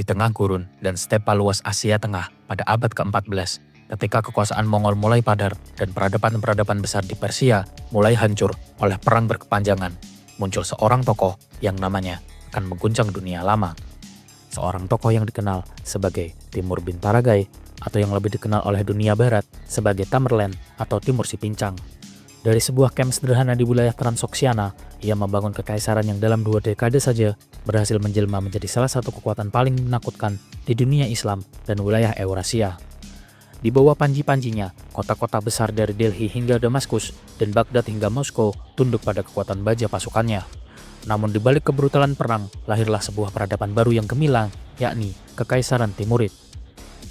di tengah gurun dan stepa luas Asia Tengah pada abad ke-14, ketika kekuasaan Mongol mulai padar dan peradaban-peradaban besar di Persia mulai hancur oleh perang berkepanjangan, muncul seorang tokoh yang namanya akan mengguncang dunia lama. Seorang tokoh yang dikenal sebagai Timur bin Taragai atau yang lebih dikenal oleh dunia barat sebagai Tamerlane atau Timur si Pincang. Dari sebuah camp sederhana di wilayah Transoksiana, ia membangun kekaisaran yang dalam 2 dekade saja berhasil menjelma menjadi salah satu kekuatan paling menakutkan di dunia Islam dan wilayah Eurasia. Di bawah panji-panjinya, kota-kota besar dari Delhi hingga Damaskus dan Baghdad hingga Moskow tunduk pada kekuatan baja pasukannya. Namun di balik kebrutalan perang, lahirlah sebuah peradaban baru yang gemilang, yakni Kekaisaran Timurid.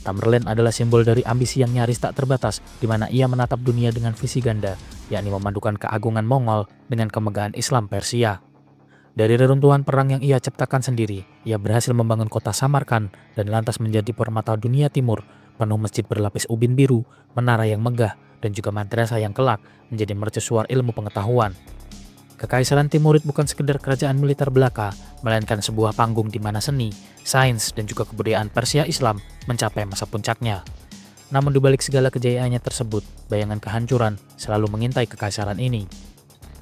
Tamerlane adalah simbol dari ambisi yang nyaris tak terbatas, di mana ia menatap dunia dengan visi ganda, yakni memadukan keagungan Mongol dengan kemegahan Islam Persia. Dari reruntuhan perang yang ia ciptakan sendiri, ia berhasil membangun kota Samarkand dan lantas menjadi permata dunia timur, penuh masjid berlapis ubin biru, menara yang megah, dan juga madrasah yang kelak menjadi mercusuar ilmu pengetahuan. Kekaisaran Timurid bukan sekedar kerajaan militer belaka, melainkan sebuah panggung di mana seni, sains, dan juga kebudayaan Persia Islam mencapai masa puncaknya. Namun di balik segala kejayaannya tersebut, bayangan kehancuran selalu mengintai kekaisaran ini.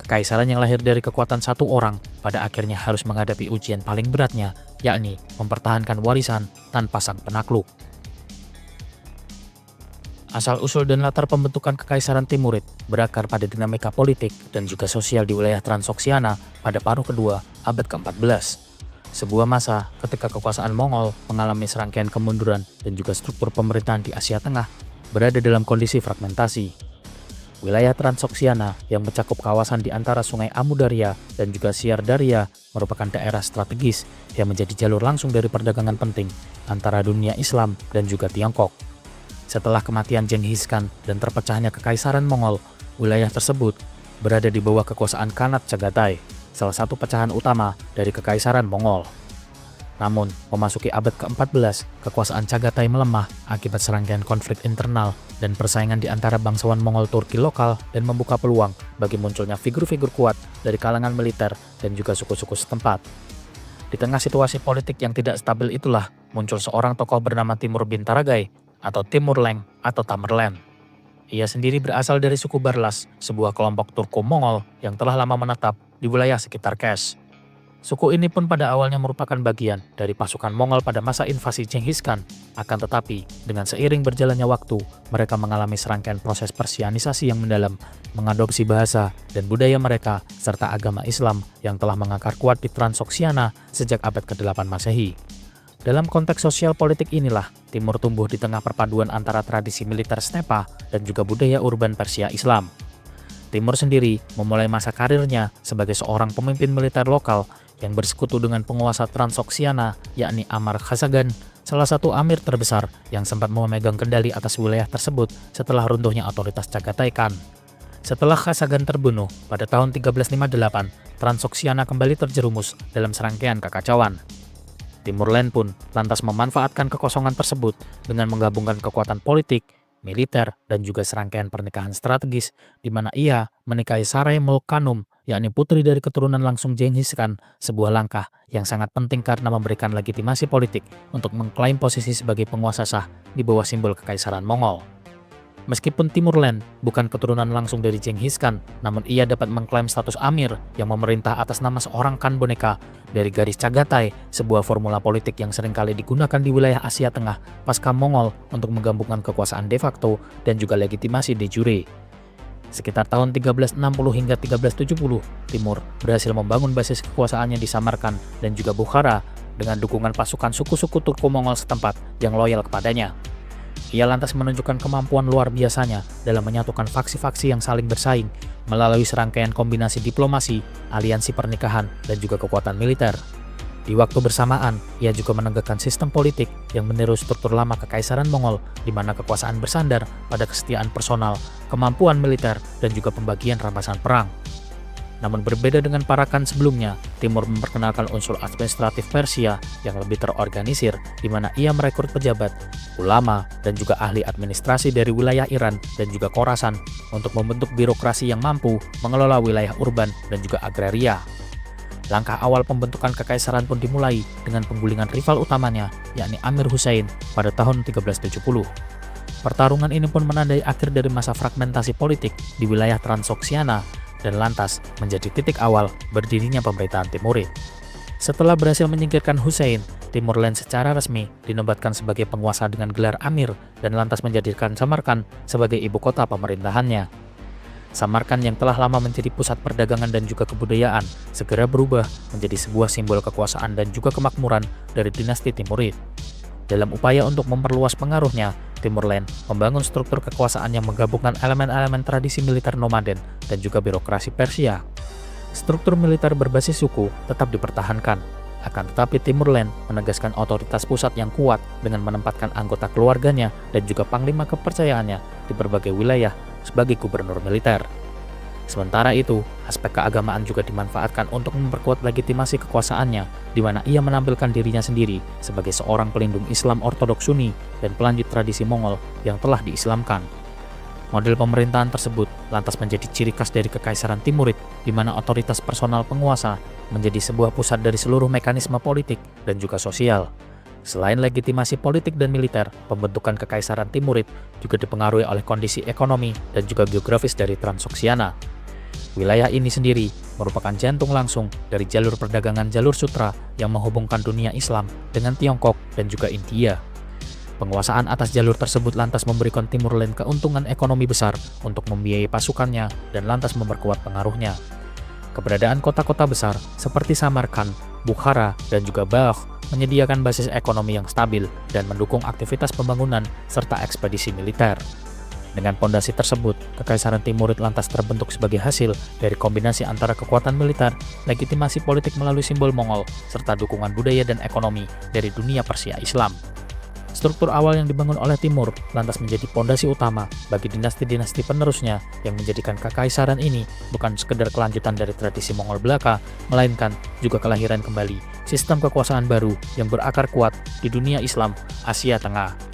Kekaisaran yang lahir dari kekuatan satu orang pada akhirnya harus menghadapi ujian paling beratnya, yakni mempertahankan warisan tanpa sang penakluk. Asal-usul dan latar pembentukan Kekaisaran Timurid berakar pada dinamika politik dan juga sosial di wilayah Transoksiana pada paruh kedua abad ke-14. Sebuah masa ketika kekuasaan Mongol mengalami serangkaian kemunduran dan juga struktur pemerintahan di Asia Tengah berada dalam kondisi fragmentasi. Wilayah Transoksiana yang mencakup kawasan di antara Sungai Amudarya dan juga Siar Darya merupakan daerah strategis yang menjadi jalur langsung dari perdagangan penting antara dunia Islam dan juga Tiongkok. Setelah kematian Genghis Khan dan terpecahnya Kekaisaran Mongol, wilayah tersebut berada di bawah kekuasaan Khanat Chagatai, salah satu pecahan utama dari Kekaisaran Mongol. Namun, memasuki abad ke-14, kekuasaan Chagatai melemah akibat serangkaian konflik internal dan persaingan di antara bangsawan Mongol Turki lokal dan membuka peluang bagi munculnya figur-figur kuat dari kalangan militer dan juga suku-suku setempat. Di tengah situasi politik yang tidak stabil itulah muncul seorang tokoh bernama Timur bin Taragai atau Timurleng atau Tamerlane. Ia sendiri berasal dari suku Barlas, sebuah kelompok Turko-Mongol yang telah lama menetap di wilayah sekitar Kesh. Suku ini pun pada awalnya merupakan bagian dari pasukan Mongol pada masa invasi Genghis Khan. Akan tetapi, dengan seiring berjalannya waktu, mereka mengalami serangkaian proses persianisasi yang mendalam, mengadopsi bahasa dan budaya mereka, serta agama Islam yang telah mengakar kuat di Transoksiana sejak abad ke-8 Masehi. Dalam konteks sosial politik inilah, Timur tumbuh di tengah perpaduan antara tradisi militer stepa dan juga budaya urban Persia Islam. Timur sendiri memulai masa karirnya sebagai seorang pemimpin militer lokal yang bersekutu dengan penguasa Transoksiana, yakni Amar Khazagan, salah satu amir terbesar yang sempat memegang kendali atas wilayah tersebut setelah runtuhnya otoritas Chagatai Khan. Setelah Khazagan terbunuh pada tahun 1358, Transoksiana kembali terjerumus dalam serangkaian kekacauan. Timurlane pun lantas memanfaatkan kekosongan tersebut dengan menggabungkan kekuatan politik, militer, dan juga serangkaian pernikahan strategis di mana ia menikahi Sarai Mulk Khanum, yakni putri dari keturunan langsung Genghis Khan, sebuah langkah yang sangat penting karena memberikan legitimasi politik untuk mengklaim posisi sebagai penguasa sah di bawah simbol Kekaisaran Mongol. Meskipun Timurlane bukan keturunan langsung dari Genghis Khan, namun ia dapat mengklaim status amir yang memerintah atas nama seorang Khan boneka dari garis Chagatai, sebuah formula politik yang seringkali digunakan di wilayah Asia Tengah pasca Mongol untuk menggabungkan kekuasaan de facto dan juga legitimasi de jure. Sekitar tahun 1360 hingga 1370, Timur berhasil membangun basis kekuasaannya di Samarkand dan juga Bukhara dengan dukungan pasukan suku-suku Turko-Mongol setempat yang loyal kepadanya. Ia lantas menunjukkan kemampuan luar biasanya dalam menyatukan faksi-faksi yang saling bersaing melalui serangkaian kombinasi diplomasi, aliansi pernikahan, dan juga kekuatan militer. Di waktu bersamaan, ia juga menegakkan sistem politik yang meniru struktur lama Kekaisaran Mongol di mana kekuasaan bersandar pada kesetiaan personal, kemampuan militer, dan juga pembagian rampasan perang. Namun berbeda dengan para Khan sebelumnya, Timur memperkenalkan unsur administratif Persia yang lebih terorganisir di mana ia merekrut pejabat, ulama, dan juga ahli administrasi dari wilayah Iran dan juga Khorasan untuk membentuk birokrasi yang mampu mengelola wilayah urban dan juga agraria. Langkah awal pembentukan kekaisaran pun dimulai dengan penggulingan rival utamanya, yakni Amir Hussein pada tahun 1370. Pertarungan ini pun menandai akhir dari masa fragmentasi politik di wilayah Transoksiana dan lantas menjadi titik awal berdirinya pemerintahan Timurid. Setelah berhasil menyingkirkan Hussein, Timurlen secara resmi dinobatkan sebagai penguasa dengan gelar Amir dan lantas menjadikan Samarkand sebagai ibu kota pemerintahannya. Samarkand yang telah lama menjadi pusat perdagangan dan juga kebudayaan segera berubah menjadi sebuah simbol kekuasaan dan juga kemakmuran dari dinasti Timurid. Dalam upaya untuk memperluas pengaruhnya, Timurlen membangun struktur kekuasaan yang menggabungkan elemen-elemen tradisi militer nomaden dan juga birokrasi Persia. Struktur militer berbasis suku tetap dipertahankan, akan tetapi Timurlen menegaskan otoritas pusat yang kuat dengan menempatkan anggota keluarganya dan juga panglima kepercayaannya di berbagai wilayah sebagai gubernur militer. Sementara itu, aspek keagamaan juga dimanfaatkan untuk memperkuat legitimasi kekuasaannya, di mana ia menampilkan dirinya sendiri sebagai seorang pelindung Islam Ortodoks Sunni dan pelanjut tradisi Mongol yang telah diislamkan. Model pemerintahan tersebut lantas menjadi ciri khas dari Kekaisaran Timurid, di mana otoritas personal penguasa menjadi sebuah pusat dari seluruh mekanisme politik dan juga sosial. Selain legitimasi politik dan militer, pembentukan Kekaisaran Timurid juga dipengaruhi oleh kondisi ekonomi dan juga geografis dari Transoksiana. Wilayah ini sendiri merupakan jantung langsung dari jalur perdagangan jalur sutra yang menghubungkan dunia Islam dengan Tiongkok dan juga India. Penguasaan atas jalur tersebut lantas memberikan Timurlen keuntungan ekonomi besar untuk membiayai pasukannya dan lantas memperkuat pengaruhnya. Keberadaan kota-kota besar seperti Samarkand, Bukhara, dan juga Balkh menyediakan basis ekonomi yang stabil dan mendukung aktivitas pembangunan serta ekspedisi militer. Dengan pondasi tersebut, Kekaisaran Timurid lantas terbentuk sebagai hasil dari kombinasi antara kekuatan militer, legitimasi politik melalui simbol Mongol, serta dukungan budaya dan ekonomi dari dunia Persia Islam. Struktur awal yang dibangun oleh Timur lantas menjadi pondasi utama bagi dinasti-dinasti penerusnya yang menjadikan kekaisaran ini bukan sekedar kelanjutan dari tradisi Mongol belaka, melainkan juga kelahiran kembali sistem kekuasaan baru yang berakar kuat di dunia Islam Asia Tengah.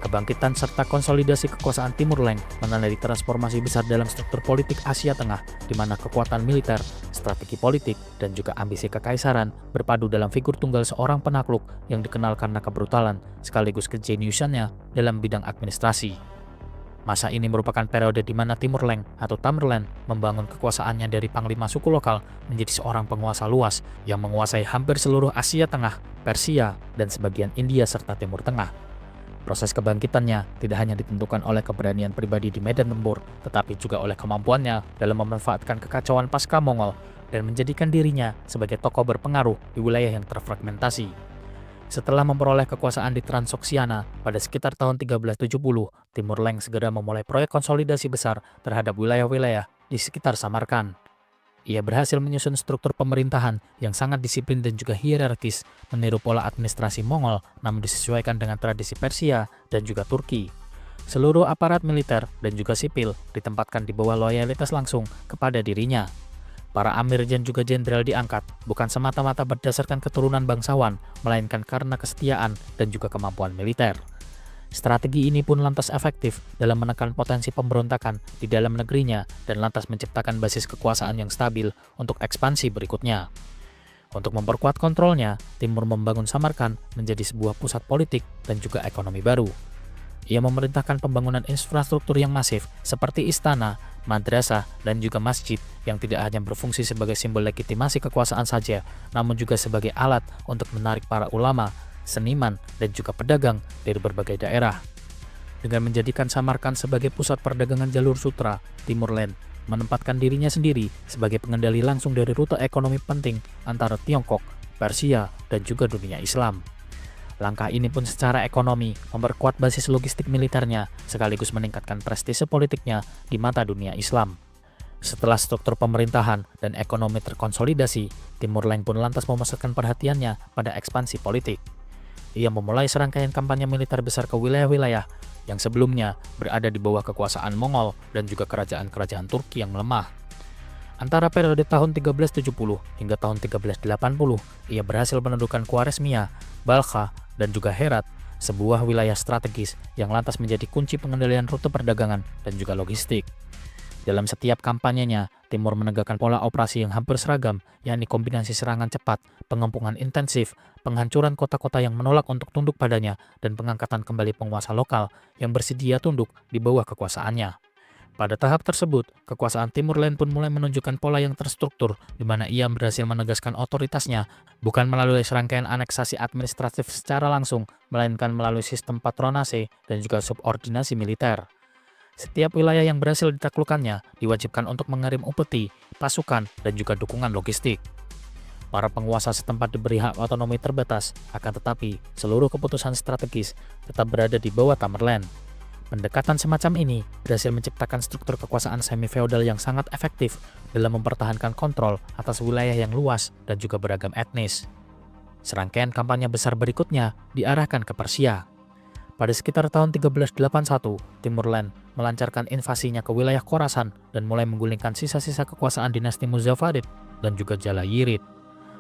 Kebangkitan serta konsolidasi kekuasaan Timurlen menandai transformasi besar dalam struktur politik Asia Tengah, di mana kekuatan militer, strategi politik, dan juga ambisi kekaisaran berpadu dalam figur tunggal seorang penakluk yang dikenal karena kebrutalan sekaligus kejeniusannya dalam bidang administrasi. Masa ini merupakan periode di mana Timurlen atau Tamerlan membangun kekuasaannya dari panglima suku lokal menjadi seorang penguasa luas yang menguasai hampir seluruh Asia Tengah, Persia, dan sebagian India serta Timur Tengah. Proses kebangkitannya tidak hanya ditentukan oleh keberanian pribadi di medan tempur, tetapi juga oleh kemampuannya dalam memanfaatkan kekacauan pasca Mongol dan menjadikan dirinya sebagai tokoh berpengaruh di wilayah yang terfragmentasi. Setelah memperoleh kekuasaan di Transoksiana pada sekitar tahun 1370, Timurlen segera memulai proyek konsolidasi besar terhadap wilayah-wilayah di sekitar Samarkand. Ia berhasil menyusun struktur pemerintahan yang sangat disiplin dan juga hierarkis, meniru pola administrasi Mongol namun disesuaikan dengan tradisi Persia dan juga Turki. Seluruh aparat militer dan juga sipil ditempatkan di bawah loyalitas langsung kepada dirinya. Para amir dan juga jenderal diangkat bukan semata-mata berdasarkan keturunan bangsawan, melainkan karena kesetiaan dan juga kemampuan militer. Strategi ini pun lantas efektif dalam menekan potensi pemberontakan di dalam negerinya dan lantas menciptakan basis kekuasaan yang stabil untuk ekspansi berikutnya. Untuk memperkuat kontrolnya, Timur membangun Samarkand menjadi sebuah pusat politik dan juga ekonomi baru. Ia memerintahkan pembangunan infrastruktur yang masif seperti istana, madrasah, dan juga masjid yang tidak hanya berfungsi sebagai simbol legitimasi kekuasaan saja, namun juga sebagai alat untuk menarik para ulama, seniman, dan juga pedagang dari berbagai daerah. Dengan menjadikan Samarkand sebagai pusat perdagangan jalur sutra, Timurlen menempatkan dirinya sendiri sebagai pengendali langsung dari rute ekonomi penting antara Tiongkok, Persia, dan juga dunia Islam. Langkah ini pun secara ekonomi memperkuat basis logistik militernya sekaligus meningkatkan prestise politiknya di mata dunia Islam. Setelah struktur pemerintahan dan ekonomi terkonsolidasi, Timurlen pun lantas memusatkan perhatiannya pada ekspansi politik. Ia memulai serangkaian kampanye militer besar ke wilayah-wilayah yang sebelumnya berada di bawah kekuasaan Mongol dan juga kerajaan-kerajaan Turki yang melemah. Antara periode tahun 1370 hingga tahun 1380, ia berhasil menundukkan Khwarezmia, Balkha, dan juga Herat, sebuah wilayah strategis yang lantas menjadi kunci pengendalian rute perdagangan dan juga logistik. Dalam setiap kampanyenya, Timur menegakkan pola operasi yang hampir seragam, yakni kombinasi serangan cepat, pengempungan intensif, penghancuran kota-kota yang menolak untuk tunduk padanya, dan pengangkatan kembali penguasa lokal yang bersedia tunduk di bawah kekuasaannya. Pada tahap tersebut, kekuasaan Timur Leste pun mulai menunjukkan pola yang terstruktur, di mana ia berhasil menegaskan otoritasnya, bukan melalui serangkaian aneksasi administratif secara langsung, melainkan melalui sistem patronase dan juga subordinasi militer. Setiap wilayah yang berhasil ditaklukkannya diwajibkan untuk mengirim upeti, pasukan, dan juga dukungan logistik. Para penguasa setempat diberi hak otonomi terbatas, akan tetapi seluruh keputusan strategis tetap berada di bawah Tamerlane. Pendekatan semacam ini berhasil menciptakan struktur kekuasaan semi-feodal yang sangat efektif dalam mempertahankan kontrol atas wilayah yang luas dan juga beragam etnis. Serangkaian kampanye besar berikutnya diarahkan ke Persia. Pada sekitar tahun 1381, Timur Leste melancarkan invasinya ke wilayah Khorasan dan mulai menggulingkan sisa-sisa kekuasaan dinasti Muzaffarid dan juga Jalayirid.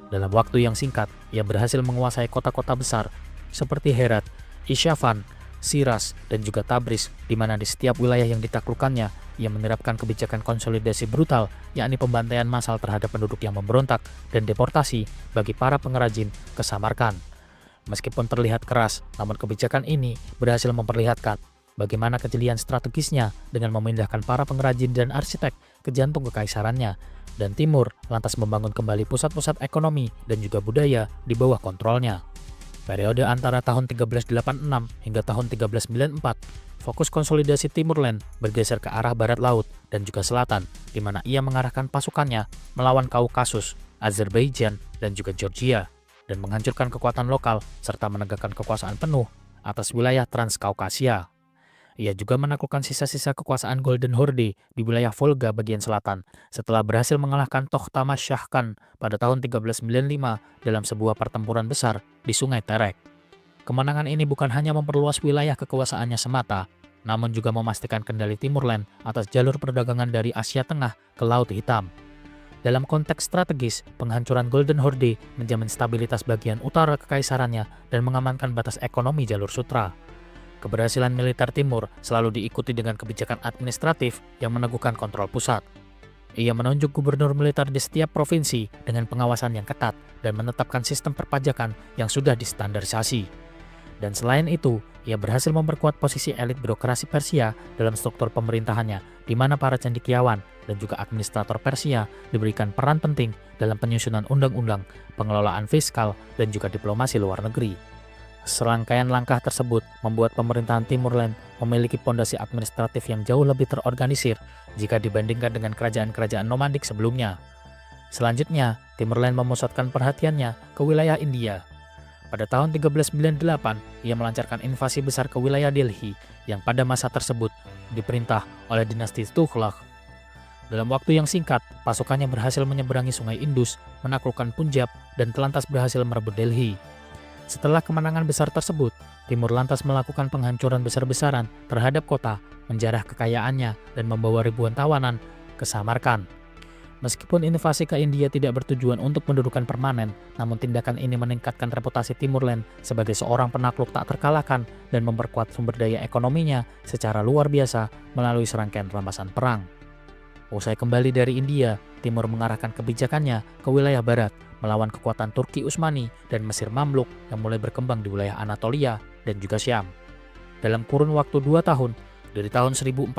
Dalam waktu yang singkat, ia berhasil menguasai kota-kota besar seperti Herat, Isfahan, Shiraz, dan juga Tabriz, di mana di setiap wilayah yang ditaklukkannya, ia menerapkan kebijakan konsolidasi brutal, yakni pembantaian massal terhadap penduduk yang memberontak dan deportasi bagi para pengrajin ke Samarkand. Meskipun terlihat keras, namun kebijakan ini berhasil memperlihatkan bagaimana kejelian strategisnya dengan memindahkan para pengrajin dan arsitek ke jantung kekaisarannya, dan Timur lantas membangun kembali pusat-pusat ekonomi dan juga budaya di bawah kontrolnya. Periode antara tahun 1386 hingga tahun 1394, fokus konsolidasi Timur Leste bergeser ke arah barat laut dan juga selatan, di mana ia mengarahkan pasukannya melawan Kaukasus, Azerbaijan, dan juga Georgia, dan menghancurkan kekuatan lokal serta menegakkan kekuasaan penuh atas wilayah Transkaukasia. Ia juga menaklukkan sisa-sisa kekuasaan Golden Horde di wilayah Volga bagian selatan setelah berhasil mengalahkan Tokhtamas Shah Khan pada tahun 1395 dalam sebuah pertempuran besar di Sungai Terek. Kemenangan ini bukan hanya memperluas wilayah kekuasaannya semata, namun juga memastikan kendali Timur Leste atas jalur perdagangan dari Asia Tengah ke Laut Hitam. Dalam konteks strategis, penghancuran Golden Horde menjamin stabilitas bagian utara kekaisarannya dan mengamankan batas ekonomi jalur sutra. Keberhasilan militer Timur selalu diikuti dengan kebijakan administratif yang meneguhkan kontrol pusat. Ia menunjuk gubernur militer di setiap provinsi dengan pengawasan yang ketat dan menetapkan sistem perpajakan yang sudah distandarisasi. Dan selain itu, ia berhasil memperkuat posisi elit birokrasi Persia dalam struktur pemerintahannya, di mana para cendekiawan dan juga administrator Persia diberikan peran penting dalam penyusunan undang-undang, pengelolaan fiskal, dan juga diplomasi luar negeri. Serangkaian langkah tersebut membuat pemerintahan Timur Leste memiliki pondasi administratif yang jauh lebih terorganisir jika dibandingkan dengan kerajaan-kerajaan nomadik sebelumnya. Selanjutnya, Timur Leste memusatkan perhatiannya ke wilayah India. Pada tahun 1398, ia melancarkan invasi besar ke wilayah Delhi yang pada masa tersebut diperintah oleh dinasti Tughlaq. Dalam waktu yang singkat, pasukannya berhasil menyeberangi Sungai Indus, menaklukkan Punjab, dan telantas berhasil merebut Delhi. Setelah kemenangan besar tersebut, Timur lantas melakukan penghancuran besar-besaran terhadap kota, menjarah kekayaannya, dan membawa ribuan tawanan ke Samarkand. Meskipun invasi ke India tidak bertujuan untuk pendudukan permanen, namun tindakan ini meningkatkan reputasi Timur Leste sebagai seorang penakluk tak terkalahkan dan memperkuat sumber daya ekonominya secara luar biasa melalui serangkaian rampasan perang. Usai kembali dari India, Timur mengarahkan kebijakannya ke wilayah barat, melawan kekuatan Turki Utsmani dan Mesir Mamluk yang mulai berkembang di wilayah Anatolia dan juga Syam. Dalam kurun waktu 2 tahun, dari tahun 1400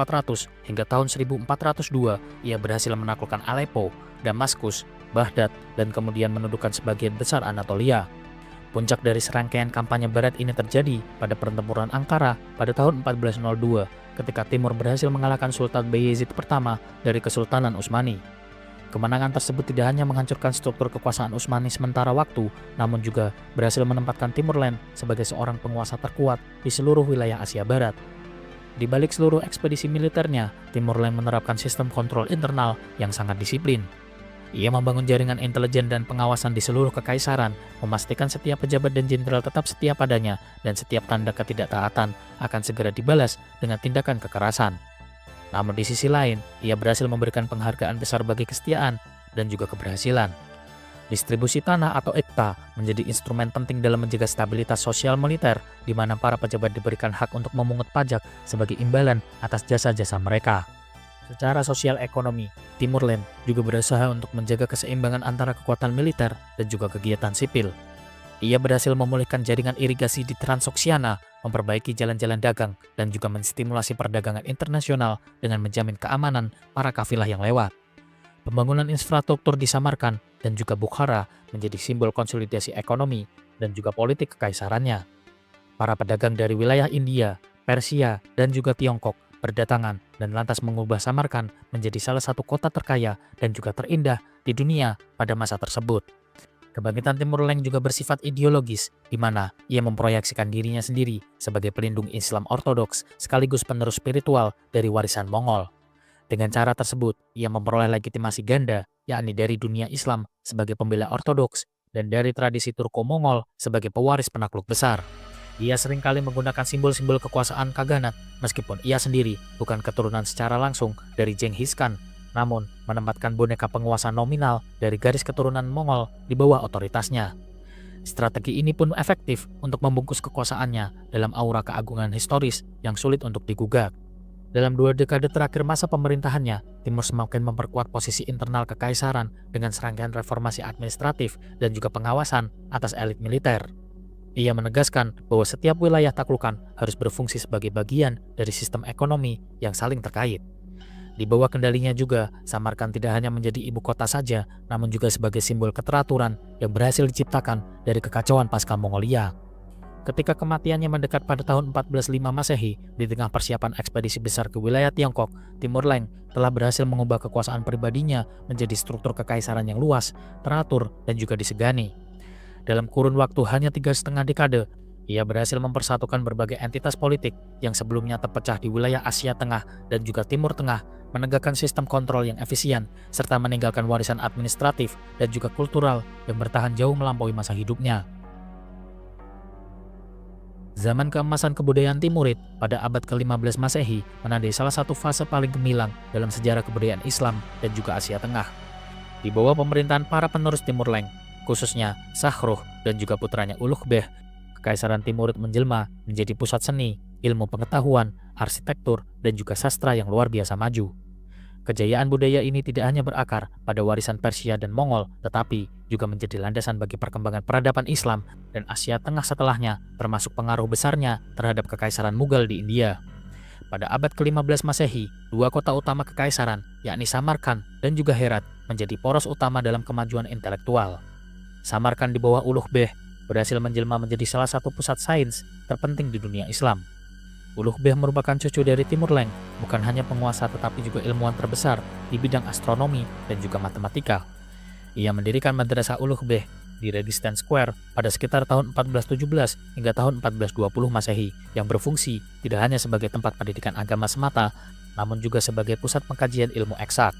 hingga tahun 1402, ia berhasil menaklukkan Aleppo, Damaskus, Baghdad, dan kemudian menundukkan sebagian besar Anatolia. Puncak dari serangkaian kampanye barat ini terjadi pada pertempuran Ankara pada tahun 1402, ketika Timur berhasil mengalahkan Sultan Bayezid pertama dari Kesultanan Utsmani. Kemenangan tersebut tidak hanya menghancurkan struktur kekuasaan Utsmani sementara waktu, namun juga berhasil menempatkan Timur Leste sebagai seorang penguasa terkuat di seluruh wilayah Asia Barat. Di balik seluruh ekspedisi militernya, Timur Leste menerapkan sistem kontrol internal yang sangat disiplin. Ia membangun jaringan intelijen dan pengawasan di seluruh kekaisaran, memastikan setiap pejabat dan jenderal tetap setia padanya, dan setiap tanda ketidaktaatan akan segera dibalas dengan tindakan kekerasan. Namun di sisi lain, ia berhasil memberikan penghargaan besar bagi kesetiaan dan juga keberhasilan. Distribusi tanah atau ekta menjadi instrumen penting dalam menjaga stabilitas sosial militer, di mana para pejabat diberikan hak untuk memungut pajak sebagai imbalan atas jasa-jasa mereka. Secara sosial ekonomi, Timurland juga berusaha untuk menjaga keseimbangan antara kekuatan militer dan juga kegiatan sipil. Ia berhasil memulihkan jaringan irigasi di Transoksiana, memperbaiki jalan-jalan dagang, dan juga menstimulasi perdagangan internasional dengan menjamin keamanan para kafilah yang lewat. Pembangunan infrastruktur di Samarkand dan juga Bukhara menjadi simbol konsolidasi ekonomi dan juga politik kekaisarannya. Para pedagang dari wilayah India, Persia, dan juga Tiongkok berdatangan dan lantas mengubah Samarkand menjadi salah satu kota terkaya dan juga terindah di dunia pada masa tersebut. Kebangkitan Timur Leng juga bersifat ideologis, di mana ia memproyeksikan dirinya sendiri sebagai pelindung Islam Ortodoks sekaligus penerus spiritual dari warisan Mongol. Dengan cara tersebut, ia memperoleh legitimasi ganda, yakni dari dunia Islam sebagai pembela Ortodoks dan dari tradisi Turko-Mongol sebagai pewaris penakluk besar. Ia seringkali menggunakan simbol-simbol kekuasaan Kaghanat, meskipun ia sendiri bukan keturunan secara langsung dari Genghis Khan, namun menempatkan boneka penguasa nominal dari garis keturunan Mongol di bawah otoritasnya. Strategi ini pun efektif untuk membungkus kekuasaannya dalam aura keagungan historis yang sulit untuk digugat. Dalam 2 dekade terakhir masa pemerintahannya, Timur semakin memperkuat posisi internal kekaisaran dengan serangkaian reformasi administratif dan juga pengawasan atas elit militer. Ia menegaskan bahwa setiap wilayah taklukan harus berfungsi sebagai bagian dari sistem ekonomi yang saling terkait. Di bawah kendalinya juga, Samarkand tidak hanya menjadi ibu kota saja, namun juga sebagai simbol keteraturan yang berhasil diciptakan dari kekacauan pasca Mongolia. Ketika kematiannya mendekat pada tahun 1405 Masehi, di tengah persiapan ekspedisi besar ke wilayah Tiongkok, Timur Leng telah berhasil mengubah kekuasaan pribadinya menjadi struktur kekaisaran yang luas, teratur, dan juga disegani. Dalam kurun waktu hanya 3,5 dekade, ia berhasil mempersatukan berbagai entitas politik yang sebelumnya terpecah di wilayah Asia Tengah dan juga Timur Tengah, menegakkan sistem kontrol yang efisien, serta meninggalkan warisan administratif dan juga kultural yang bertahan jauh melampaui masa hidupnya. Zaman keemasan kebudayaan Timurid pada abad ke-15 Masehi menandai salah satu fase paling gemilang dalam sejarah kebudayaan Islam dan juga Asia Tengah. Di bawah pemerintahan para penerus Timur Leng, khususnya Shahruh dan juga putranya Ulughbek, Kekaisaran Timurid menjelma menjadi pusat seni, ilmu pengetahuan, arsitektur, dan juga sastra yang luar biasa maju. Kejayaan budaya ini tidak hanya berakar pada warisan Persia dan Mongol, tetapi juga menjadi landasan bagi perkembangan peradaban Islam dan Asia Tengah setelahnya, termasuk pengaruh besarnya terhadap Kekaisaran Mughal di India. Pada abad ke-15 Masehi, 2 kota utama kekaisaran, yakni Samarkand dan juga Herat, menjadi poros utama dalam kemajuan intelektual. Samarkand di bawah Ulughbek berhasil menjelma menjadi salah satu pusat sains terpenting di dunia Islam. Ulughbek merupakan cucu dari Timur Leng, bukan hanya penguasa tetapi juga ilmuwan terbesar di bidang astronomi dan juga matematika. Ia mendirikan Madrasah Ulughbek di Registان Square pada sekitar tahun 1417 hingga tahun 1420 Masehi yang berfungsi tidak hanya sebagai tempat pendidikan agama semata, namun juga sebagai pusat pengkajian ilmu eksak.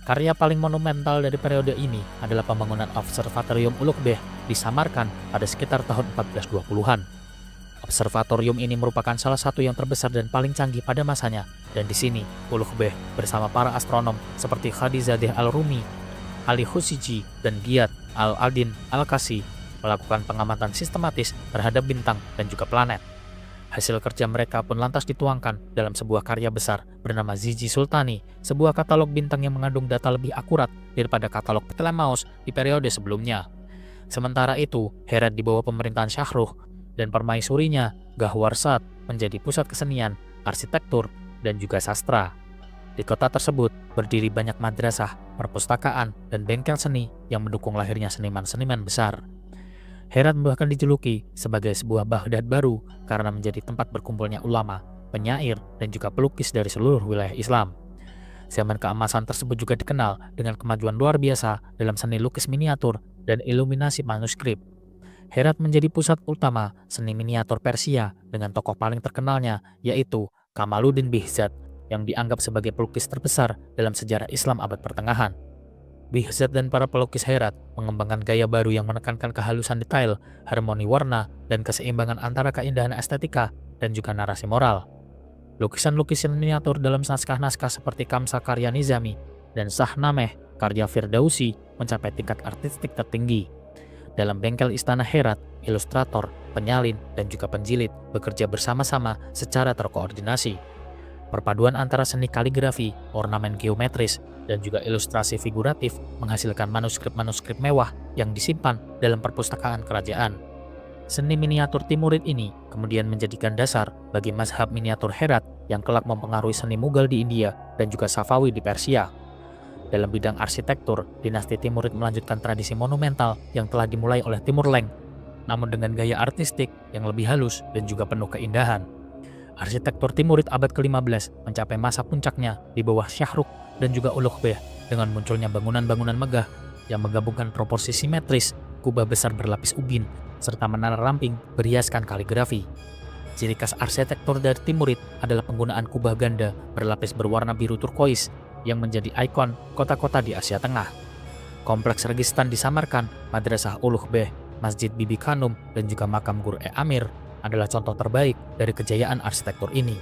Karya paling monumental dari periode ini adalah pembangunan Observatorium Ulughbek di Samarkand pada sekitar tahun 1420-an. Observatorium ini merupakan salah satu yang terbesar dan paling canggih pada masanya, dan di sini Ulughbek bersama para astronom seperti Khadizadeh Al-Rumi, Ali Khusiji, dan Giyad Al-Adin Al-Kasi melakukan pengamatan sistematis terhadap bintang dan juga planet. Hasil kerja mereka pun lantas dituangkan dalam sebuah karya besar bernama Ziji Sultani, sebuah katalog bintang yang mengandung data lebih akurat daripada katalog Ptolemaios di periode sebelumnya. Sementara itu, Herat di bawah pemerintahan Shahruh dan permaisurinya Gahwarsat menjadi pusat kesenian, arsitektur, dan juga sastra. Di kota tersebut berdiri banyak madrasah, perpustakaan, dan bengkel seni yang mendukung lahirnya seniman-seniman besar. Herat bahkan dijuluki sebagai sebuah Baghdad baru karena menjadi tempat berkumpulnya ulama, penyair, dan juga pelukis dari seluruh wilayah Islam. Zaman keemasan tersebut juga dikenal dengan kemajuan luar biasa dalam seni lukis miniatur dan iluminasi manuskrip. Herat menjadi pusat utama seni miniatur Persia dengan tokoh paling terkenalnya yaitu Kamaluddin Behzad yang dianggap sebagai pelukis terbesar dalam sejarah Islam abad pertengahan. Behzad dan para pelukis Herat mengembangkan gaya baru yang menekankan kehalusan detail, harmoni warna, dan keseimbangan antara keindahan estetika dan juga narasi moral. Lukisan-lukisan miniatur dalam naskah-naskah seperti Kamsa karya Nizami dan Shahnameh karya Firdausi mencapai tingkat artistik tertinggi. Dalam bengkel istana Herat, ilustrator, penyalin, dan juga penjilid bekerja bersama-sama secara terkoordinasi. Perpaduan antara seni kaligrafi, ornamen geometris, dan juga ilustrasi figuratif menghasilkan manuskrip-manuskrip mewah yang disimpan dalam perpustakaan kerajaan. Seni miniatur Timurid ini kemudian menjadikan dasar bagi mazhab miniatur Herat yang kelak mempengaruhi seni Mughal di India dan juga Safawi di Persia. Dalam bidang arsitektur, dinasti Timurid melanjutkan tradisi monumental yang telah dimulai oleh Timur Leng, namun dengan gaya artistik yang lebih halus dan juga penuh keindahan. Arsitektur Timurid abad ke-15 mencapai masa puncaknya di bawah Shahrukh dan juga Ulugh Beg dengan munculnya bangunan-bangunan megah yang menggabungkan proporsi simetris, kubah besar berlapis ubin, serta menara ramping berhiaskan kaligrafi. Ciri khas arsitektur dari Timurid adalah penggunaan kubah ganda berlapis berwarna biru turkois yang menjadi ikon kota-kota di Asia Tengah. Kompleks Registan di Samarkand, Madrasah Ulugh Beg, Masjid Bibi Khanum, dan juga makam Gur-e-Amir adalah contoh terbaik dari kejayaan arsitektur ini.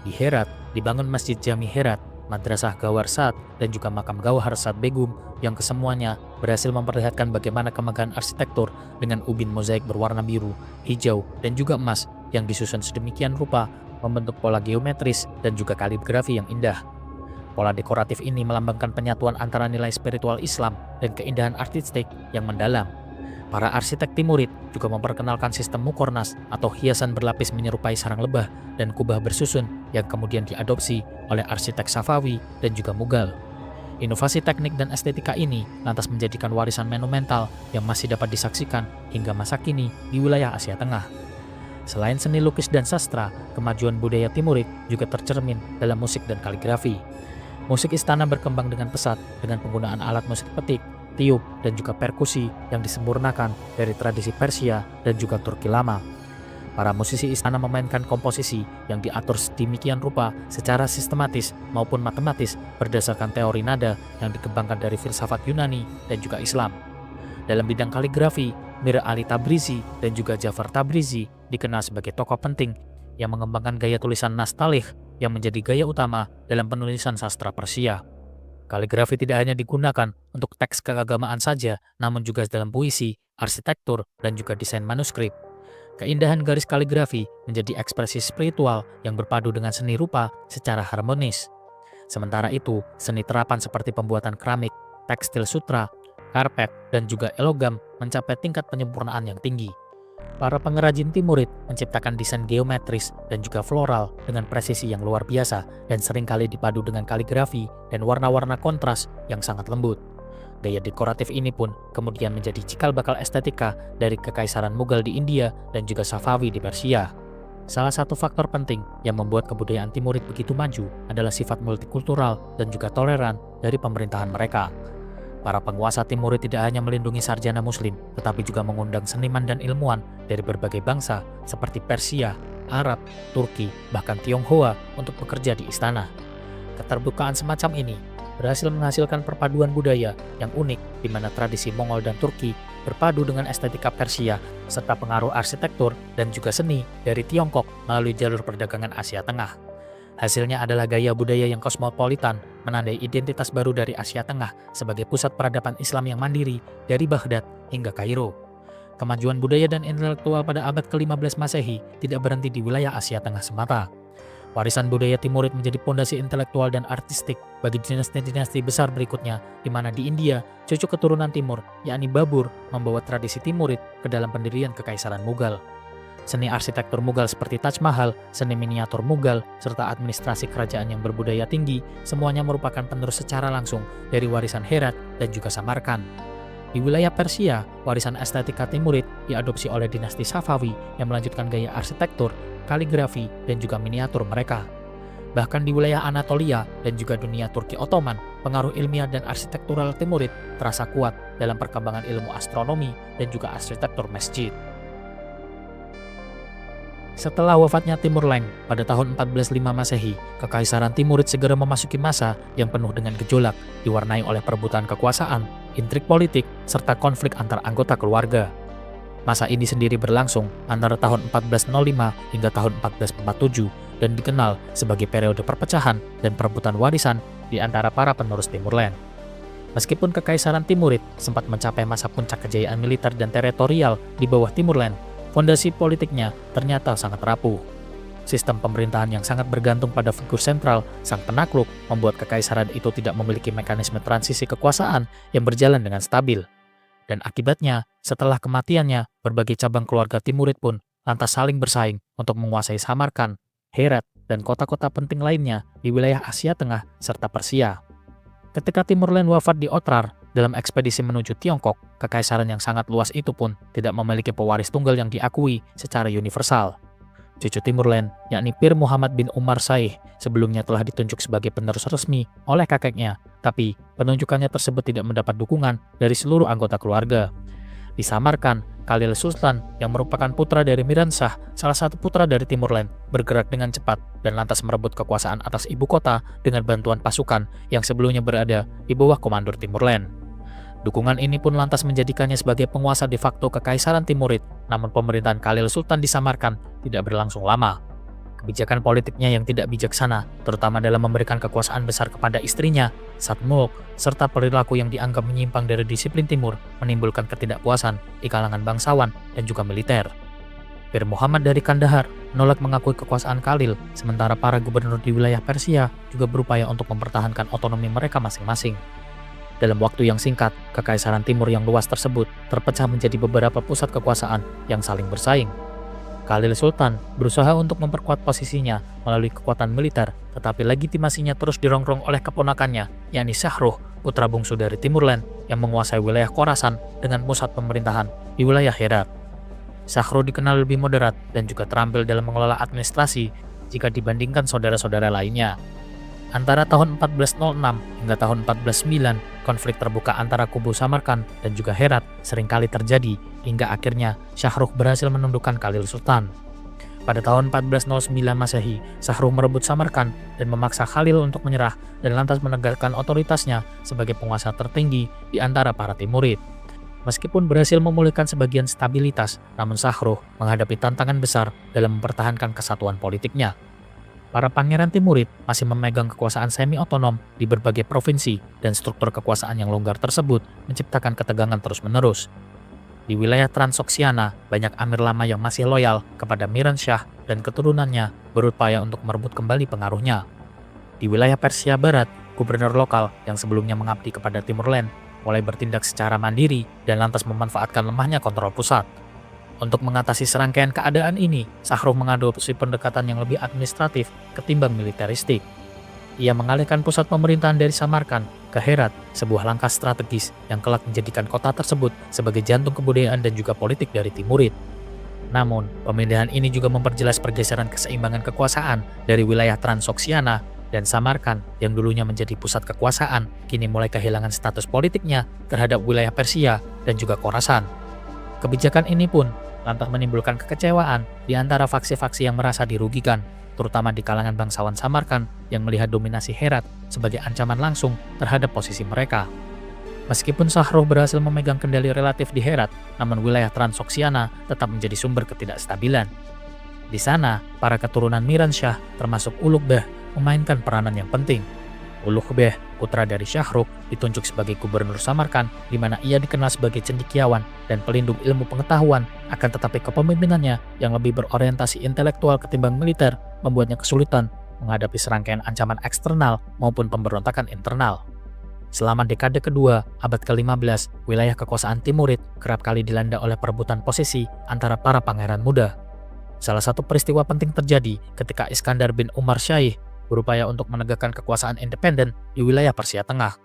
Di Herat, dibangun Masjid Jami Herat, Madrasah Gawhar Saad, dan juga makam Gawhar Saad Begum yang kesemuanya berhasil memperlihatkan bagaimana kemegahan arsitektur dengan ubin mozaik berwarna biru, hijau, dan juga emas yang disusun sedemikian rupa membentuk pola geometris dan juga kaligrafi yang indah. Pola dekoratif ini melambangkan penyatuan antara nilai spiritual Islam dan keindahan artistik yang mendalam. Para arsitek Timurid juga memperkenalkan sistem mukornas atau hiasan berlapis menyerupai sarang lebah dan kubah bersusun yang kemudian diadopsi oleh arsitek Safawi dan juga Mughal. Inovasi teknik dan estetika ini lantas menjadikan warisan monumental yang masih dapat disaksikan hingga masa kini di wilayah Asia Tengah. Selain seni lukis dan sastra, kemajuan budaya Timurid juga tercermin dalam musik dan kaligrafi. Musik istana berkembang dengan pesat dengan penggunaan alat musik petik, tiup, dan juga perkusi yang disempurnakan dari tradisi Persia dan juga Turki lama. Para musisi istana memainkan komposisi yang diatur sedemikian rupa secara sistematis maupun matematis berdasarkan teori nada yang dikembangkan dari filsafat Yunani dan juga Islam. Dalam bidang kaligrafi, Mir Ali Tabrizi dan juga Jafar Tabrizi dikenal sebagai tokoh penting yang mengembangkan gaya tulisan Nastaligh yang menjadi gaya utama dalam penulisan sastra Persia. Kaligrafi tidak hanya digunakan untuk teks keagamaan saja, namun juga dalam puisi, arsitektur, dan juga desain manuskrip. Keindahan garis kaligrafi menjadi ekspresi spiritual yang berpadu dengan seni rupa secara harmonis. Sementara itu, seni terapan seperti pembuatan keramik, tekstil sutra, karpet, dan juga elogam mencapai tingkat penyempurnaan yang tinggi. Para pengrajin Timurid menciptakan desain geometris dan juga floral dengan presisi yang luar biasa dan seringkali dipadu dengan kaligrafi dan warna-warna kontras yang sangat lembut. Gaya dekoratif ini pun kemudian menjadi cikal bakal estetika dari Kekaisaran Mughal di India dan juga Safawi di Persia. Salah satu faktor penting yang membuat kebudayaan Timurid begitu maju adalah sifat multikultural dan juga toleran dari pemerintahan mereka. Para penguasa Timurid tidak hanya melindungi sarjana muslim, tetapi juga mengundang seniman dan ilmuwan dari berbagai bangsa seperti Persia, Arab, Turki, bahkan Tionghoa untuk bekerja di istana. Keterbukaan semacam ini berhasil menghasilkan perpaduan budaya yang unik di mana tradisi Mongol dan Turki berpadu dengan estetika Persia serta pengaruh arsitektur dan juga seni dari Tiongkok melalui jalur perdagangan Asia Tengah. Hasilnya adalah gaya budaya yang kosmopolitan, menandai identitas baru dari Asia Tengah sebagai pusat peradaban Islam yang mandiri dari Baghdad hingga Kairo. Kemajuan budaya dan intelektual pada abad ke-15 Masehi tidak berhenti di wilayah Asia Tengah semata. Warisan budaya Timurid menjadi pondasi intelektual dan artistik bagi dinasti-dinasti besar berikutnya, di mana di India, cucu keturunan Timur, yakni Babur, membawa tradisi Timurid ke dalam pendirian Kekaisaran Mughal. Seni arsitektur Mughal seperti Taj Mahal, seni miniatur Mughal, serta administrasi kerajaan yang berbudaya tinggi, semuanya merupakan penerus secara langsung dari warisan Herat dan juga Samarkand. Di wilayah Persia, warisan estetika Timurid diadopsi oleh dinasti Safawi yang melanjutkan gaya arsitektur, kaligrafi, dan juga miniatur mereka. Bahkan di wilayah Anatolia dan juga dunia Turki Ottoman, pengaruh ilmiah dan arsitektural Timurid terasa kuat dalam perkembangan ilmu astronomi dan juga arsitektur masjid. Setelah wafatnya Timur Leng pada tahun 1405 Masehi, Kekaisaran Timurid segera memasuki masa yang penuh dengan gejolak, diwarnai oleh perebutan kekuasaan, intrik politik, serta konflik antar anggota keluarga. Masa ini sendiri berlangsung antara tahun 1405 hingga tahun 1447 dan dikenal sebagai periode perpecahan dan perebutan warisan di antara para penerus Timur Leng. Meskipun Kekaisaran Timurid sempat mencapai masa puncak kejayaan militer dan teritorial di bawah Timur Leng, fondasi politiknya ternyata sangat rapuh. sistem pemerintahan yang sangat bergantung pada figur sentral, sang penakluk, membuat kekaisaran itu tidak memiliki mekanisme transisi kekuasaan yang berjalan dengan stabil. Dan akibatnya, setelah kematiannya, berbagai cabang keluarga Timurid pun lantas saling bersaing untuk menguasai Samarkand, Herat, dan kota-kota penting lainnya di wilayah Asia Tengah serta Persia. Ketika Timurlen wafat di Otrar dalam ekspedisi menuju Tiongkok, kekaisaran yang sangat luas itu pun tidak memiliki pewaris tunggal yang diakui secara universal. Cucu Timurlen, yakni Pir Muhammad bin Umar Shaikh, sebelumnya telah ditunjuk sebagai penerus resmi oleh kakeknya, tapi penunjukannya tersebut tidak mendapat dukungan dari seluruh anggota keluarga. Di Samarkand, Khalil Sultan yang merupakan putra dari Miran Shah, salah satu putra dari Timurlen, bergerak dengan cepat dan lantas merebut kekuasaan atas ibu kota dengan bantuan pasukan yang sebelumnya berada di bawah komandor Timurlen. Dukungan ini pun lantas menjadikannya sebagai penguasa de facto Kekaisaran Timurid, namun pemerintahan Khalil Sultan di Samarkand tidak berlangsung lama. Kebijakan politiknya yang tidak bijaksana, terutama dalam memberikan kekuasaan besar kepada istrinya, Satmulk, serta perilaku yang dianggap menyimpang dari disiplin Timur, menimbulkan ketidakpuasan di kalangan bangsawan dan juga militer. Pir Muhammad dari Kandahar menolak mengakui kekuasaan Khalil, sementara para gubernur di wilayah Persia juga berupaya untuk mempertahankan otonomi mereka masing-masing. Dalam waktu yang singkat, Kekaisaran Timur yang luas tersebut terpecah menjadi beberapa pusat kekuasaan yang saling bersaing. Khalil Sultan berusaha untuk memperkuat posisinya melalui kekuatan militer, tetapi legitimasinya terus dirongrong oleh keponakannya, yakni Shahruh, putra bungsu dari Timurlen yang menguasai wilayah Khorasan dengan pusat pemerintahan di wilayah Herat. Shahruh dikenal lebih moderat dan juga terampil dalam mengelola administrasi jika dibandingkan saudara-saudara lainnya. Antara tahun 1406 hingga tahun 1409, konflik terbuka antara kubu Samarkand dan juga Herat seringkali terjadi hingga akhirnya Shahruh berhasil menundukkan Khalil Sultan. Pada tahun 1409 Masehi, Shahruh merebut Samarkand dan memaksa Khalil untuk menyerah dan lantas menegakkan otoritasnya sebagai penguasa tertinggi di antara para Timurid. Meskipun berhasil memulihkan sebagian stabilitas, namun Shahruh menghadapi tantangan besar dalam mempertahankan kesatuan politiknya. Para pangeran Timurid masih memegang kekuasaan semi-otonom di berbagai provinsi dan struktur kekuasaan yang longgar tersebut menciptakan ketegangan terus-menerus. Di wilayah Transoksiana, banyak amir lama yang masih loyal kepada Miran Shah dan keturunannya berupaya untuk merebut kembali pengaruhnya. Di wilayah Persia Barat, gubernur lokal yang sebelumnya mengabdi kepada Timurlen mulai bertindak secara mandiri dan lantas memanfaatkan lemahnya kontrol pusat. Untuk mengatasi serangkaian keadaan ini, Shahruh mengadopsi pendekatan yang lebih administratif ketimbang militeristik. Ia mengalihkan pusat pemerintahan dari Samarkand ke Herat, sebuah langkah strategis yang kelak menjadikan kota tersebut sebagai jantung kebudayaan dan juga politik dari Timurid. Namun, pemindahan ini juga memperjelas pergeseran keseimbangan kekuasaan dari wilayah Transoksiana dan Samarkand yang dulunya menjadi pusat kekuasaan, kini mulai kehilangan status politiknya terhadap wilayah Persia dan juga Khorasan. Kebijakan ini pun lantas menimbulkan kekecewaan di antara faksi-faksi yang merasa dirugikan, terutama di kalangan bangsawan Samarkand yang melihat dominasi Herat sebagai ancaman langsung terhadap posisi mereka. Meskipun Shahruh berhasil memegang kendali relatif di Herat, namun wilayah Transoksiana tetap menjadi sumber ketidakstabilan. Di sana, para keturunan Miran Shah termasuk Ulugh Beh memainkan peranan yang penting. Ulugh Beh, putra dari Shahruh, ditunjuk sebagai gubernur Samarkand, di mana ia dikenal sebagai cendekiawan dan pelindung ilmu pengetahuan, akan tetapi kepemimpinannya yang lebih berorientasi intelektual ketimbang militer membuatnya kesulitan menghadapi serangkaian ancaman eksternal maupun pemberontakan internal. Selama dekade kedua abad ke-15, wilayah kekuasaan Timurid kerap kali dilanda oleh perebutan posisi antara para pangeran muda. Salah satu peristiwa penting terjadi ketika Iskandar bin Umar Shaikh berupaya untuk menegakkan kekuasaan independen di wilayah Persia Tengah.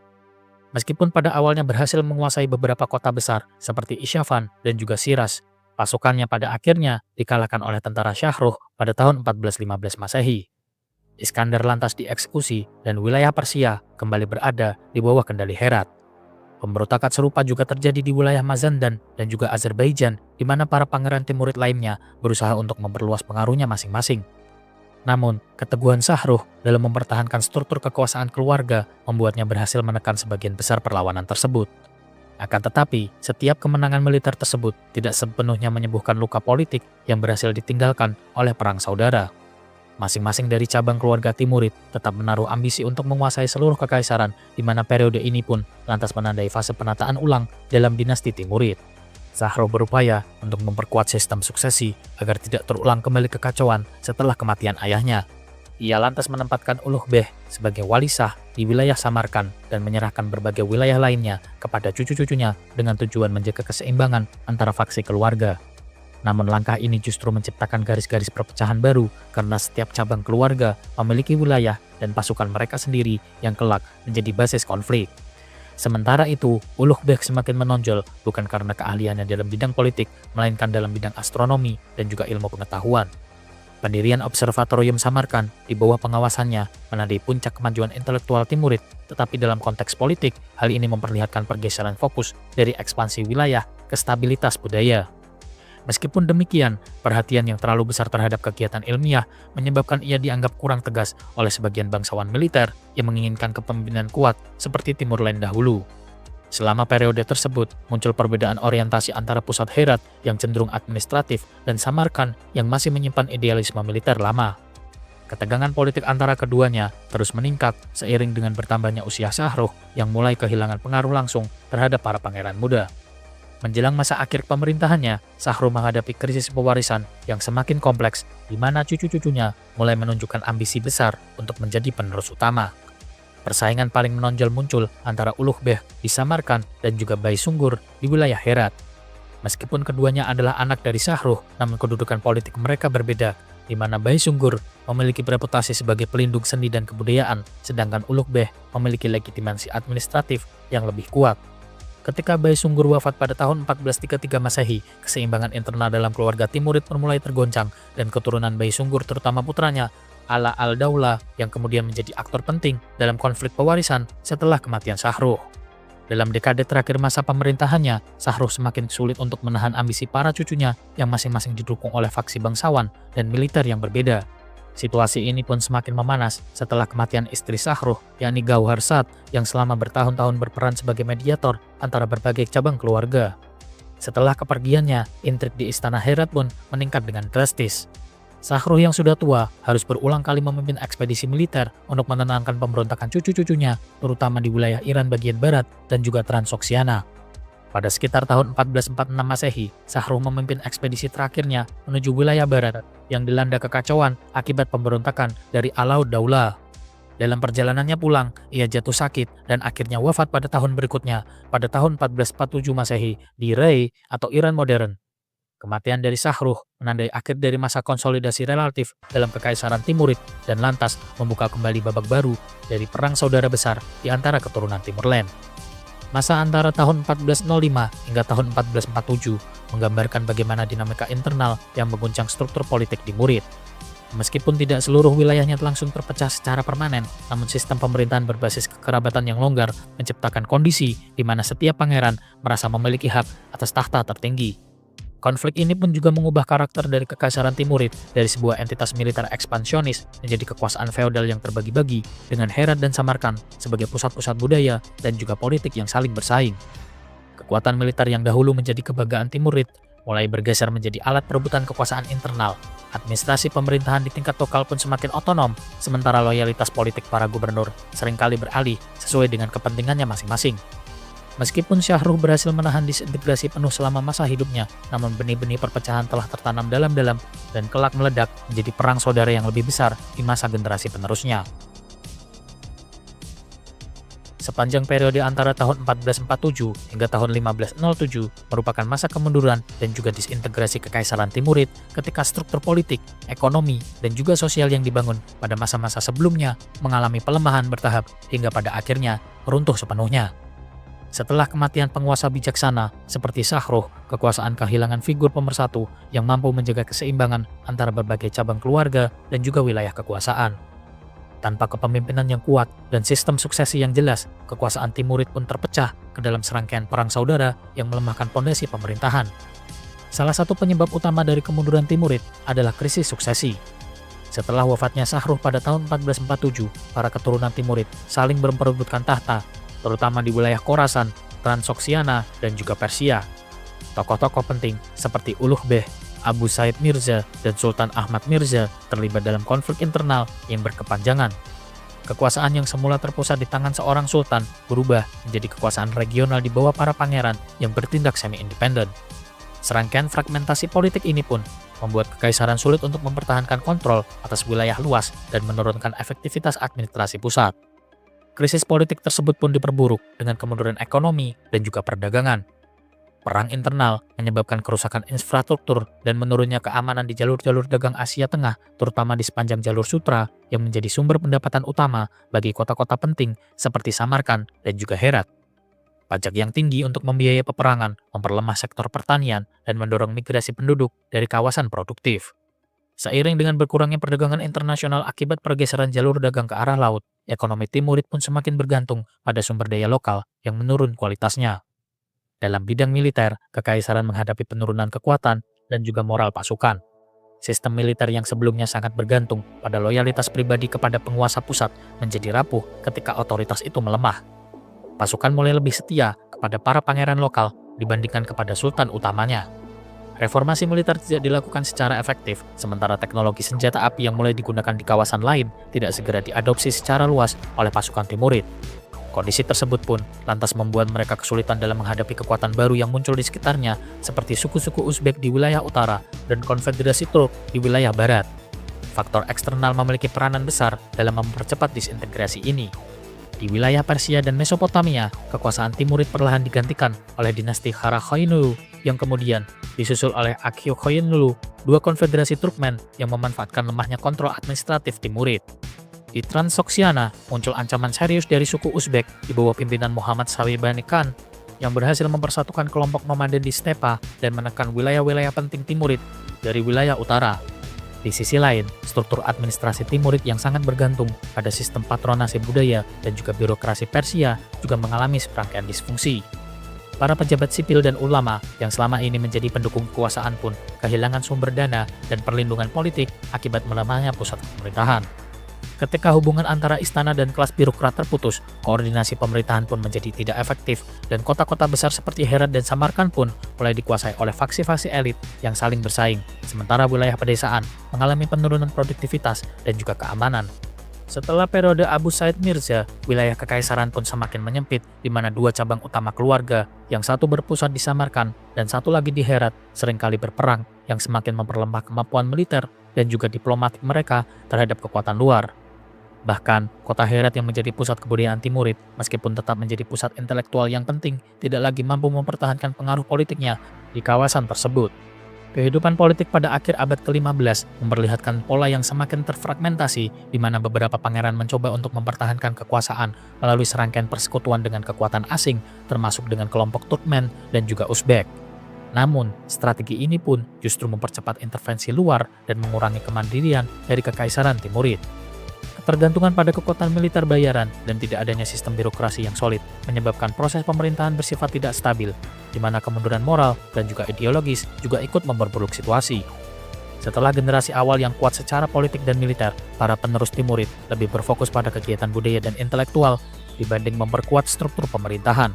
Meskipun pada awalnya berhasil menguasai beberapa kota besar seperti Isfahan dan juga Shiraz, pasukannya pada akhirnya dikalahkan oleh tentara Shahruh pada tahun 1415 Masehi. Iskandar lantas dieksekusi dan wilayah Persia kembali berada di bawah kendali Herat. Pemberontakan serupa juga terjadi di wilayah Mazandan dan juga Azerbaijan, di mana para pangeran Timurid lainnya berusaha untuk memperluas pengaruhnya masing-masing. Namun, keteguhan Shahruh dalam mempertahankan struktur kekuasaan keluarga membuatnya berhasil menekan sebagian besar perlawanan tersebut. Akan tetapi, setiap kemenangan militer tersebut tidak sepenuhnya menyembuhkan luka politik yang berhasil ditinggalkan oleh perang saudara. Masing-masing dari cabang keluarga Timurid tetap menaruh ambisi untuk menguasai seluruh kekaisaran, di mana periode ini pun lantas menandai fase penataan ulang dalam dinasti Timurid. Shahruh berupaya untuk memperkuat sistem suksesi agar tidak terulang kembali kekacauan setelah kematian ayahnya. Ia lantas menempatkan Uluh Beg sebagai wali sah di wilayah Samarkand dan menyerahkan berbagai wilayah lainnya kepada cucu-cucunya dengan tujuan menjaga keseimbangan antara faksi keluarga. Namun langkah ini justru menciptakan garis-garis perpecahan baru karena setiap cabang keluarga memiliki wilayah dan pasukan mereka sendiri yang kelak menjadi basis konflik. Sementara itu, Uluh Beg semakin menonjol bukan karena keahliannya dalam bidang politik, melainkan dalam bidang astronomi dan juga ilmu pengetahuan. Pendirian Observatorium Samarkand di bawah pengawasannya menandai puncak kemajuan intelektual Timurid, tetapi dalam konteks politik, hal ini memperlihatkan pergeseran fokus dari ekspansi wilayah ke stabilitas budaya. Meskipun demikian, perhatian yang terlalu besar terhadap kegiatan ilmiah menyebabkan ia dianggap kurang tegas oleh sebagian bangsawan militer yang menginginkan kepemimpinan kuat seperti Timur Lain dahulu. Selama periode tersebut, muncul perbedaan orientasi antara pusat Herat yang cenderung administratif dan Samarkand yang masih menyimpan idealisme militer lama. Ketegangan politik antara keduanya terus meningkat seiring dengan bertambahnya usia Shahruh yang mulai kehilangan pengaruh langsung terhadap para pangeran muda. Menjelang masa akhir pemerintahannya, Shahruh menghadapi krisis pewarisan yang semakin kompleks di mana cucu-cucunya mulai menunjukkan ambisi besar untuk menjadi penerus utama. Persaingan paling menonjol muncul antara Uluh Beg di Samarkand dan juga Baysunggur di wilayah Herat. Meskipun keduanya adalah anak dari Shahruh, namun kedudukan politik mereka berbeda, di mana Baysunggur memiliki reputasi sebagai pelindung seni dan kebudayaan, sedangkan Uluh Beg memiliki legitimasi administratif yang lebih kuat. Ketika Baysunggur wafat pada tahun 1433 Masehi, keseimbangan internal dalam keluarga Timurid mulai tergoncang dan keturunan Baysunggur terutama putranya Ala al-Daula yang kemudian menjadi aktor penting dalam konflik pewarisan setelah kematian Shahruh. Dalam dekade terakhir masa pemerintahannya, Shahruh semakin sulit untuk menahan ambisi para cucunya yang masing-masing didukung oleh faksi bangsawan dan militer yang berbeda. Situasi ini pun semakin memanas setelah kematian istri Shahruh, yakni Gauhar Shad, yang selama bertahun-tahun berperan sebagai mediator antara berbagai cabang keluarga. Setelah kepergiannya, intrik di Istana Herat pun meningkat dengan drastis. Shahruh yang sudah tua harus berulang kali memimpin ekspedisi militer untuk menenangkan pemberontakan cucu-cucunya, terutama di wilayah Iran bagian barat dan juga Transoksiana. Pada sekitar tahun 1446 Masehi, Shahruh memimpin ekspedisi terakhirnya menuju wilayah barat yang dilanda kekacauan akibat pemberontakan dari Alaud-Daula. Dalam perjalanannya pulang, ia jatuh sakit dan akhirnya wafat pada tahun berikutnya, pada tahun 1447 Masehi di Rey atau Iran modern. Kematian dari Shahruh menandai akhir dari masa konsolidasi relatif dalam Kekaisaran Timurid dan lantas membuka kembali babak baru dari perang saudara besar di antara keturunan Timur Lain. Masa antara tahun 1405 hingga tahun 1447 menggambarkan bagaimana dinamika internal yang mengguncang struktur politik di Murid. Meskipun tidak seluruh wilayahnya langsung terpecah secara permanen, namun sistem pemerintahan berbasis kekerabatan yang longgar menciptakan kondisi di mana setiap pangeran merasa memiliki hak atas tahta tertinggi. Konflik ini pun juga mengubah karakter dari Kekaisaran Timurid dari sebuah entitas militer ekspansionis menjadi kekuasaan feodal yang terbagi-bagi dengan Herat dan Samarkand sebagai pusat-pusat budaya dan juga politik yang saling bersaing. Kekuatan militer yang dahulu menjadi kebanggaan Timurid mulai bergeser menjadi alat perebutan kekuasaan internal. Administrasi pemerintahan di tingkat lokal pun semakin otonom, sementara loyalitas politik para gubernur seringkali beralih sesuai dengan kepentingannya masing-masing. Meskipun Shahruh berhasil menahan disintegrasi penuh selama masa hidupnya, namun benih-benih perpecahan telah tertanam dalam-dalam dan kelak meledak menjadi perang saudara yang lebih besar di masa generasi penerusnya. Sepanjang periode antara tahun 1447 hingga tahun 1507 merupakan masa kemunduran dan juga disintegrasi Kekaisaran Timurid ketika struktur politik, ekonomi, dan juga sosial yang dibangun pada masa-masa sebelumnya mengalami pelemahan bertahap hingga pada akhirnya runtuh sepenuhnya. Setelah kematian penguasa bijaksana seperti Shahruh, kekuasaan kehilangan figur pemersatu yang mampu menjaga keseimbangan antara berbagai cabang keluarga dan juga wilayah kekuasaan. Tanpa kepemimpinan yang kuat dan sistem suksesi yang jelas, kekuasaan Timurid pun terpecah ke dalam serangkaian perang saudara yang melemahkan pondasi pemerintahan. Salah satu penyebab utama dari kemunduran Timurid adalah krisis suksesi. Setelah wafatnya Shahruh pada tahun 1447, para keturunan Timurid saling memperebutkan tahta, terutama di wilayah Khorasan, Transoksiana, dan juga Persia. Tokoh-tokoh penting seperti Uluh Beg, Abu Said Mirza, dan Sultan Ahmad Mirza terlibat dalam konflik internal yang berkepanjangan. Kekuasaan yang semula terpusat di tangan seorang sultan berubah menjadi kekuasaan regional di bawah para pangeran yang bertindak semi-independen. Serangkaian fragmentasi politik ini pun membuat kekaisaran sulit untuk mempertahankan kontrol atas wilayah luas dan menurunkan efektivitas administrasi pusat. Krisis politik tersebut pun diperburuk dengan kemunduran ekonomi dan juga perdagangan. Perang internal menyebabkan kerusakan infrastruktur dan menurunnya keamanan di jalur-jalur dagang Asia Tengah, terutama di sepanjang jalur Sutra yang menjadi sumber pendapatan utama bagi kota-kota penting seperti Samarkand dan juga Herat. Pajak yang tinggi untuk membiayai peperangan memperlemah sektor pertanian dan mendorong migrasi penduduk dari kawasan produktif. Seiring dengan berkurangnya perdagangan internasional akibat pergeseran jalur dagang ke arah laut, ekonomi Timurid pun semakin bergantung pada sumber daya lokal yang menurun kualitasnya. Dalam bidang militer, kekaisaran menghadapi penurunan kekuatan dan juga moral pasukan. Sistem militer yang sebelumnya sangat bergantung pada loyalitas pribadi kepada penguasa pusat menjadi rapuh ketika otoritas itu melemah. Pasukan mulai lebih setia kepada para pangeran lokal dibandingkan kepada sultan utamanya. Reformasi militer tidak dilakukan secara efektif, sementara teknologi senjata api yang mulai digunakan di kawasan lain tidak segera diadopsi secara luas oleh pasukan Timurid. Kondisi tersebut pun lantas membuat mereka kesulitan dalam menghadapi kekuatan baru yang muncul di sekitarnya, seperti suku-suku Uzbek di wilayah utara dan konfederasi Turk di wilayah barat. Faktor eksternal memiliki peranan besar dalam mempercepat disintegrasi ini. Di wilayah Persia dan Mesopotamia, kekuasaan Timurid perlahan digantikan oleh dinasti Karakhoyunlu yang kemudian disusul oleh Akyokhoyunlu, dua konfederasi Turkmen yang memanfaatkan lemahnya kontrol administratif Timurid. Di Transoksiana, muncul ancaman serius dari suku Uzbek di bawah pimpinan Muhammad Shabibani Khan yang berhasil mempersatukan kelompok nomaden di stepa dan menekan wilayah-wilayah penting Timurid dari wilayah utara. Di sisi lain, struktur administrasi Timurid yang sangat bergantung pada sistem patronase budaya dan juga birokrasi Persia juga mengalami serangkaian disfungsi. Para pejabat sipil dan ulama yang selama ini menjadi pendukung kekuasaan pun kehilangan sumber dana dan perlindungan politik akibat melemahnya pusat pemerintahan. Ketika hubungan antara istana dan kelas birokrat terputus, koordinasi pemerintahan pun menjadi tidak efektif dan kota-kota besar seperti Herat dan Samarkand pun mulai dikuasai oleh faksi-faksi elit yang saling bersaing, sementara wilayah pedesaan mengalami penurunan produktivitas dan juga keamanan. Setelah periode Abu Said Mirza, wilayah kekaisaran pun semakin menyempit di mana dua cabang utama keluarga, yang satu berpusat di Samarkand dan satu lagi di Herat, seringkali berperang yang semakin memperlemah kemampuan militer dan juga diplomatik mereka terhadap kekuatan luar. Bahkan, kota Herat yang menjadi pusat kebudayaan Timurid, meskipun tetap menjadi pusat intelektual yang penting, tidak lagi mampu mempertahankan pengaruh politiknya di kawasan tersebut. Kehidupan politik pada akhir abad ke-15 memperlihatkan pola yang semakin terfragmentasi, di mana beberapa pangeran mencoba untuk mempertahankan kekuasaan melalui serangkaian persekutuan dengan kekuatan asing, termasuk dengan kelompok Turkmen dan juga Uzbek. Namun, strategi ini pun justru mempercepat intervensi luar dan mengurangi kemandirian dari kekaisaran Timurid. Ketergantungan pada kekuatan militer bayaran dan tidak adanya sistem birokrasi yang solid menyebabkan proses pemerintahan bersifat tidak stabil, di mana kemunduran moral dan juga ideologis juga ikut memperburuk situasi. Setelah generasi awal yang kuat secara politik dan militer, para penerus Timurid lebih berfokus pada kegiatan budaya dan intelektual dibanding memperkuat struktur pemerintahan.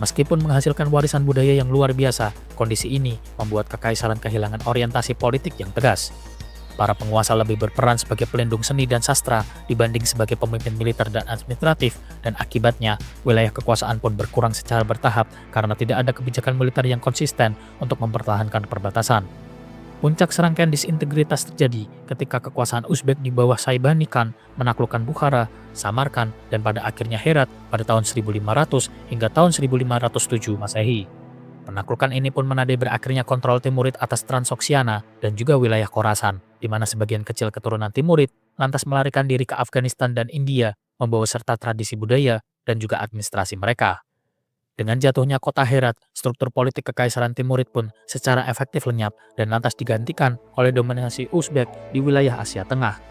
Meskipun menghasilkan warisan budaya yang luar biasa, kondisi ini membuat kekaisaran kehilangan orientasi politik yang tegas. Para penguasa lebih berperan sebagai pelindung seni dan sastra dibanding sebagai pemimpin militer dan administratif, dan akibatnya wilayah kekuasaan pun berkurang secara bertahap karena tidak ada kebijakan militer yang konsisten untuk mempertahankan perbatasan. Puncak serangkaian disintegritas terjadi ketika kekuasaan Uzbek di bawah Shaibani Khan menaklukkan Bukhara, Samarkand, dan pada akhirnya Herat pada tahun 1500 hingga tahun 1507 Masehi. Penaklukan ini pun menandai berakhirnya kontrol Timurid atas Transoksiana dan juga wilayah Khorasan, di mana sebagian kecil keturunan Timurid lantas melarikan diri ke Afghanistan dan India, membawa serta tradisi budaya dan juga administrasi mereka. Dengan jatuhnya kota Herat, struktur politik kekaisaran Timurid pun secara efektif lenyap dan lantas digantikan oleh dominasi Uzbek di wilayah Asia Tengah.